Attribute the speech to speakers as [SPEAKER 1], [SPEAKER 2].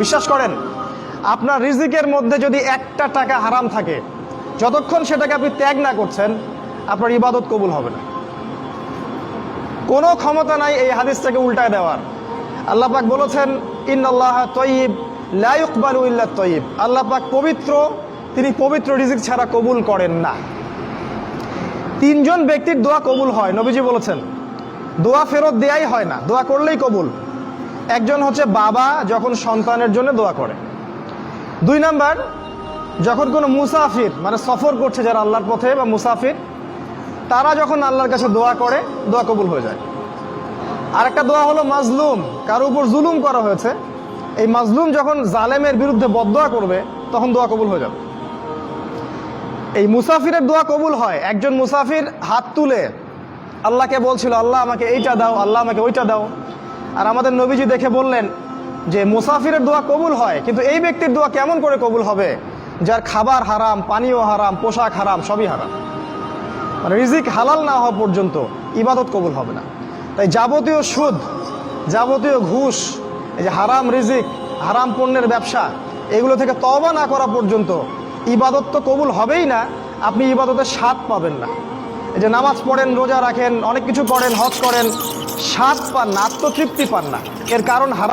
[SPEAKER 1] বিশ্বাস করেন, আপনার রিজিকের মধ্যে যদি একটা টাকা হারাম থাকে, যতক্ষণ সেটাকে আপনি ত্যাগ না করছেন, আপনার ইবাদত কবুল হবে না। কোনো ক্ষমতা নাই এই হাদিসটাকে উল্টায় দেওয়ার। আল্লাহ পাক বলেছেন, ইন্নাল্লাহা তাইয়্যিব লা ইকবালু ইল্লা তাইয়্যিব। আল্লাহ পাক পবিত্র, তিনি পবিত্র রিজিক ছাড়া কবুল করেন না। তিনজন ব্যক্তির দোয়া কবুল হয়, নবীজি বলেছেন। দোয়া ফেরত দেয়াই হয় না, দোয়া করলেই কবুল। একজন হচ্ছে বাবা যখন সন্তানের জন্য দোয়া করে। 2 নাম্বার, যখন কোনো মুসাফির মানে সফর করছে যারা আল্লাহর পথে বা মুসাফির, তারা যখন আল্লাহর কাছে দোয়া করে, দোয়া কবুল হয়ে যায়। আরেকটা দোয়া হলো মাজলুম, কারো উপর জুলুম করা হয়েছে, এই মাজলুম যখন জালেমের বিরুদ্ধে বদদোয়া করবে, তখন দোয়া কবুল হয়ে যাবে। এই মুসাফিরের দোয়া কবুল হয়। একজন মুসাফির হাত তুলে আল্লাহকে বলছিল, আল্লাহ আমাকে এইটা দাও, আল্লাহ আমাকে ওইটা দাও। আর আমাদের নবীজি দেখে বললেন যে মুসাফিরের দোয়া কবুল হয়, কিন্তু এই ব্যক্তির দোয়া কেমন করে কবুল হবে যার খাবার হারাম, পানীয় হারাম, পোশাক হারাম, সবই হারাম। মানে রিজিক হালাল না হওয়া পর্যন্ত ইবাদত কবুল হবে না। তাই যাবতীয় সুদ, যাবতীয় ঘুষ, এই যে হারাম রিজিক, হারাম পণ্যের ব্যবসা, এগুলো থেকে তওবা না করা পর্যন্ত ইবাদত তো কবুল হবেই না, আপনি ইবাদতের স্বাদ পাবেন না। এই যে নামাজ পড়েন, রোজা রাখেন, অনেক কিছু করেন, হজ করেন, স্বাদ পান না, আত্মতৃপ্তি পান না। এর কারণ হারাম।